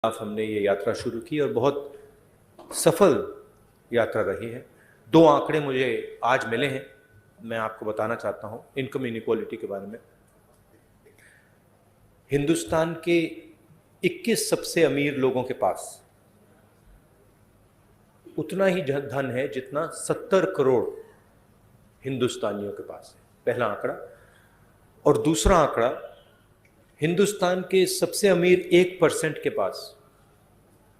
हमने ये यात्रा शुरू की और बहुत सफल यात्रा रही है। दो आंकड़े मुझे आज मिले हैं, मैं आपको बताना चाहता हूं इनकम इनइक्वालिटी के बारे में। हिंदुस्तान के 21 सबसे अमीर लोगों के पास उतना ही धन है जितना 70 करोड़ हिंदुस्तानियों के पास है, पहला आंकड़ा। और दूसरा आंकड़ा, हिंदुस्तान के सबसे अमीर 1% के पास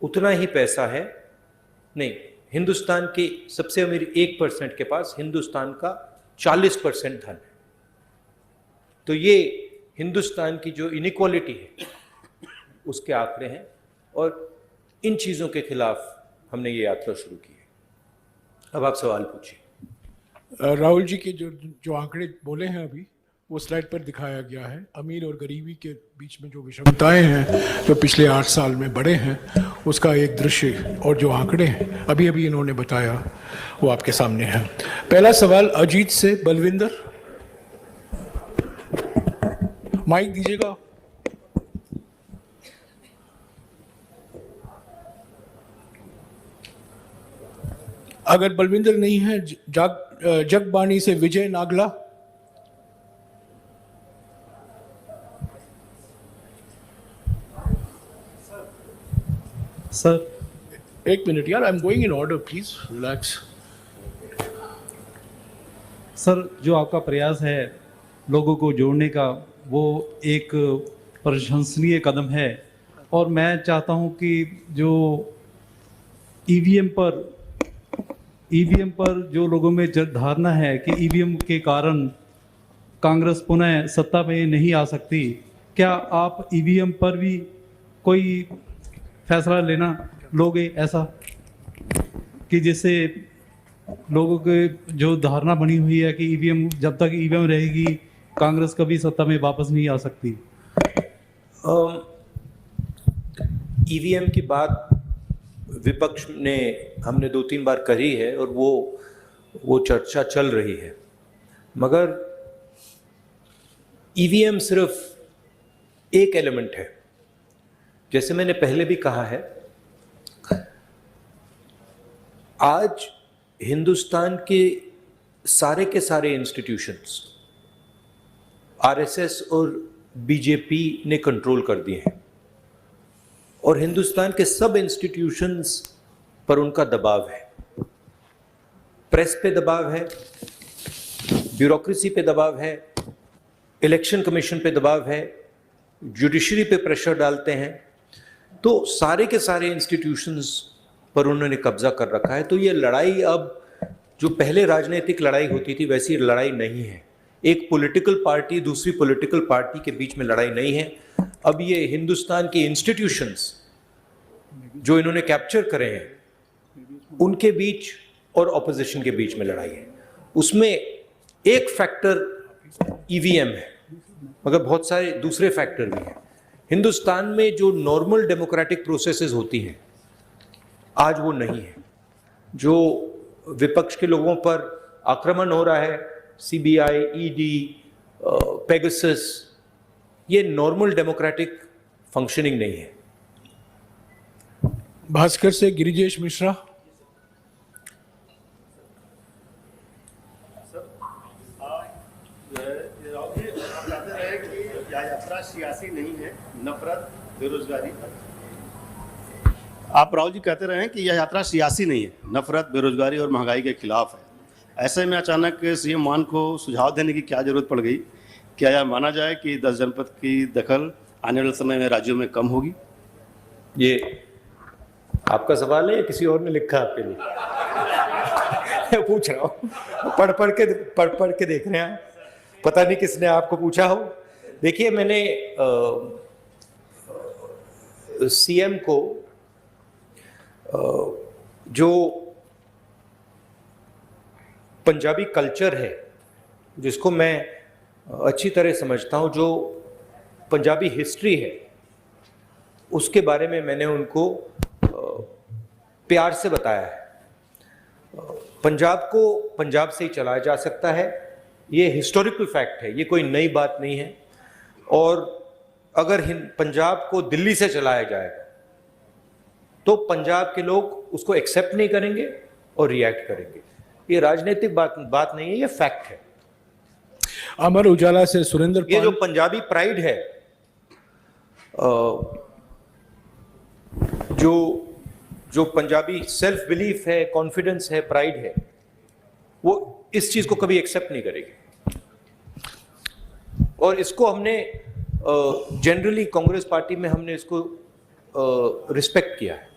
उतना ही पैसा है, नहीं, हिंदुस्तान के सबसे अमीर 1% के पास हिंदुस्तान का 40% धन है। तो ये हिंदुस्तान की जो इनइक्वालिटी है उसके आंकड़े हैं और इन चीज़ों के खिलाफ हमने ये यात्रा शुरू की है। अब आप सवाल पूछिए। राहुल जी के जो आंकड़े बोले हैं अभी वो स्लाइड पर दिखाया गया है। अमीर और गरीबी के बीच में जो विषमताएं हैं जो पिछले 8 साल में बढ़े हैं उसका एक दृश्य और जो आंकड़े हैं अभी अभी इन्होंने बताया वो आपके सामने है। पहला सवाल अजीत से बलविंदर, माइक दीजिएगा। अगर बलविंदर नहीं है, जगबानी से विजय नागला। सर एक मिनट यार, I am going in order, please relax. Sir, जो आपका प्रयास है लोगों को जोड़ने का वो एक प्रशंसनीय कदम है और मैं चाहता हूं कि जो ईवीएम पर जो लोगों में धारणा है कि ईवीएम के कारण कांग्रेस पुनः सत्ता में नहीं आ सकती, क्या आप ईवीएम पर भी कोई फैसला लोगे ऐसा कि जिससे लोगों के जो धारणा बनी हुई है कि ईवीएम, जब तक ईवीएम रहेगी कांग्रेस कभी सत्ता में वापस नहीं आ सकती? ईवीएम की बात विपक्ष ने हमने 2-3 बार करी है और वो चर्चा चल रही है, मगर ईवीएम सिर्फ एक एलिमेंट है। जैसे मैंने पहले भी कहा है, आज हिंदुस्तान के सारे इंस्टीट्यूशंस आरएसएस और बीजेपी ने कंट्रोल कर दिए हैं और हिंदुस्तान के सब इंस्टीट्यूशंस पर उनका दबाव है। प्रेस पे दबाव है, ब्यूरोक्रेसी पे दबाव है, इलेक्शन कमीशन पे दबाव है, जुडिशरी पे प्रेशर डालते हैं। तो सारे के सारे इंस्टीट्यूशंस पर उन्होंने कब्जा कर रखा है। तो ये लड़ाई अब जो पहले राजनीतिक लड़ाई होती थी वैसी लड़ाई नहीं है। एक पॉलिटिकल पार्टी दूसरी पॉलिटिकल पार्टी के बीच में लड़ाई नहीं है। अब ये हिंदुस्तान के इंस्टीट्यूशंस जो इन्होंने कैप्चर करे हैं उनके बीच और ऑपोजिशन के बीच में लड़ाई है। उसमें एक फैक्टर ईवीएम है, मगर बहुत सारे दूसरे फैक्टर भी हैं। हिंदुस्तान में जो नॉर्मल डेमोक्रेटिक प्रोसेसेस होती हैं आज वो नहीं है। जो विपक्ष के लोगों पर आक्रमण हो रहा है, सीबीआई, ईडी, पेगासस, ये नॉर्मल डेमोक्रेटिक फंक्शनिंग नहीं है। भास्कर से गिरिजेश मिश्रा। यात्रा सियासी नहीं है, नफरत, बेरोजगारी। आप राहुल जी कहते रहे कि यह यात्रा सियासी नहीं है, नफरत, बेरोजगारी और महंगाई के खिलाफ है। ऐसे में अचानक सीएम मान को सुझाव देने की क्या जरूरत पड़ गई? क्या यह माना जाए कि 10 जनपद की दखल आने वाले समय में राज्यों में कम होगी? ये आपका सवाल है या किसी और ने लिखा आपके लिए? मैं पूछ रहा हूँ, पढ़ के देख रहे हैं, पता नहीं किसने आपको पूछा हो। देखिए, मैंने सीएम को जो पंजाबी कल्चर है जिसको मैं अच्छी तरह समझता हूँ, जो पंजाबी हिस्ट्री है, उसके बारे में मैंने उनको प्यार से बताया है। पंजाब को पंजाब से ही चलाया जा सकता है, ये हिस्टोरिकल फैक्ट है, ये कोई नई बात नहीं है। और अगर पंजाब को दिल्ली से चलाया जाएगा तो पंजाब के लोग उसको एक्सेप्ट नहीं करेंगे और रिएक्ट करेंगे। ये राजनीतिक बात नहीं है, ये फैक्ट है। अमर उजाला से सुरेंद्र ये जो पाल। पंजाबी प्राइड है, जो पंजाबी सेल्फ बिलीफ है, कॉन्फिडेंस है, प्राइड है, वो इस चीज को कभी एक्सेप्ट नहीं करेगी। और इसको हमने जनरली कांग्रेस पार्टी में हमने इसको रिस्पेक्ट किया है।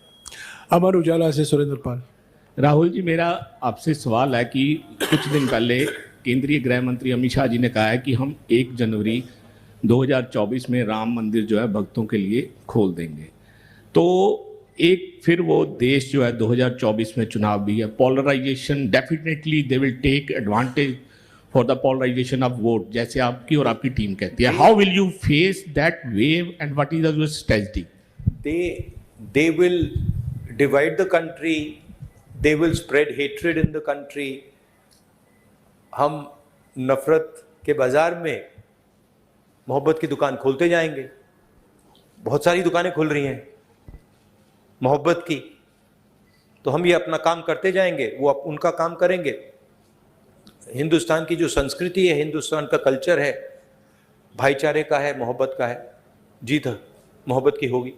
अमर उजाला से सुरेंद्र पाल। राहुल जी, मेरा आपसे सवाल है कि कुछ दिन पहले केंद्रीय गृह मंत्री अमित शाह जी ने कहा है कि हम 1 जनवरी 2024 में राम मंदिर जो है भक्तों के लिए खोल देंगे। तो एक फिर वो देश जो है 2024 में चुनाव भी है, polarization definitely they will take advantage for the polarization of vote, जैसे आपकी और आपकी टीम कहती है। How will you face that wave and what is your strategy? They will divide the country, they will spread hatred in the country। हम नफरत के बाजार में मोहब्बत की दुकान खोलते जाएंगे। बहुत सारी दुकानें खुल रही हैं मोहब्बत की, तो हम ये अपना काम करते जाएंगे, वो उनका काम करेंगे। हिंदुस्तान की जो संस्कृति है, हिंदुस्तान का कल्चर है, भाईचारे का है, मोहब्बत का है। जीत मोहब्बत की होगी।